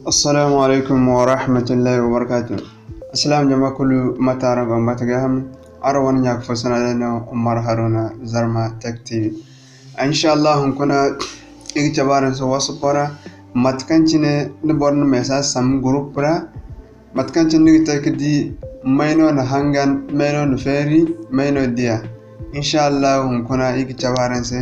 السلام عليكم ورحمة الله وبركاته. السلام جماعة كل متى باتجاهم أروان ياك فسنا لنا عمر هارونا زرما تك تي إن شاء الله هنكونا إجتبارن سوا سبورا متكنتين نبورن مساج سام جروب برا متكنتين نيجي دي ماينو نهانغان ماينو نفيري ماينو ديا إن شاء الله هنكونا إجتبارن سه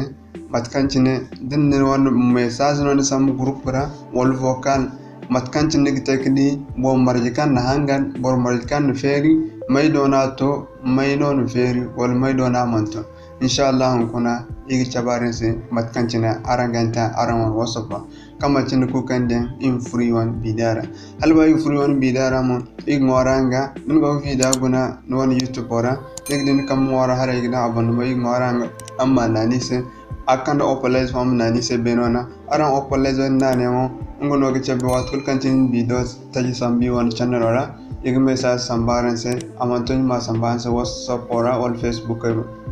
متكنتين دن نوان مساج نوان سام جروب برا والفوكال matkanci nigi tekdi bo marjikan na hangan bor marjikan na feri mai dona to mai non feri wal mai dona manto inshallah kuna igi chabarin se matkanci na aranganta aranwan wasofa kama cin ku kanden in free one bidara halba in free one bidara mo ig ngoranga min go vida guna non youtube ora igdin kam ngora hare igna abon mo ig ngoranga amma nani se akanda opalize fam nani se benona aran opalize nani mo ngono ke chebe watul kancin videos taji sambi wan channel ora igme sa sambaran se amanton ma sambaran se whatsapp ora or facebook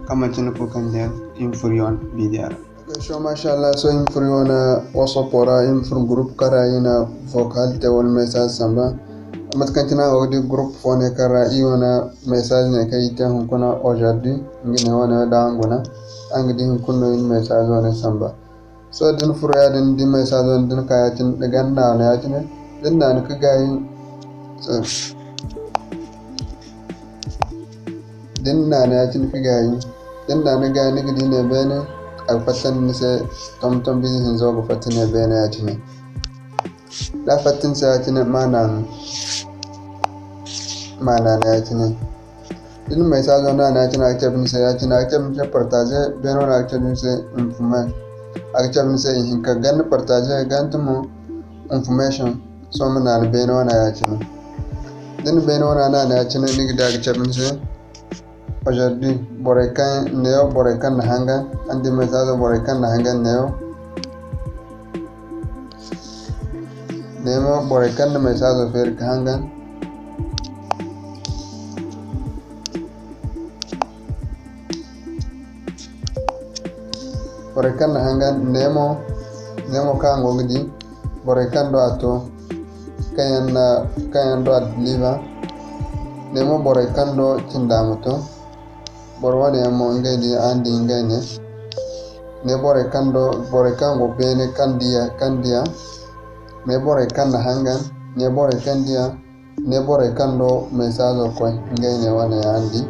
kama chin ko kanje infurion bidara so mashallah so infurion whatsapp ora infur group kara ina vocal te wal message samba amat kantina odi group phone kara iona message ne kai ta hun kuna aujourd'hui ngine wana danguna angdi hun kunno in message wana samba so din furaya din di message on din kayatin dagan na na yatin din na ka gayi so din na na yatin ka gayi din na na gayi ni ne bene a fatan ni se tom bi hin zo go fatan ne bene yatin la fatan sa yatin mana na yatin din message on na yatin a tabin sa yatin a tabin se partage bene na tabin se information actually say in ka gan partage gantu mo information so mana na beno na ya cinu din beno na ya cinu ni da actually say aujourd'hui borekan neo borekan na hanga andi message borekan na hanga nemo borekan na message fer ka hanga borekan na hanga nemo kango gidi borekan do ato kayan do adliva nemo borekan do cindamuto borwane mo ngadi andi ngane ne borekan go bene kandia ne borekan na hanga ne borekan dia ne borekan do message ko ngane wane andi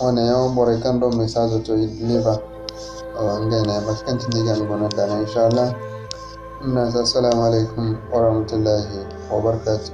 wane yo borekan do message to deliver ngene baskan tindigan gona dana inshallah assalamu alaikum wa rahmatullahi wa barakatuh.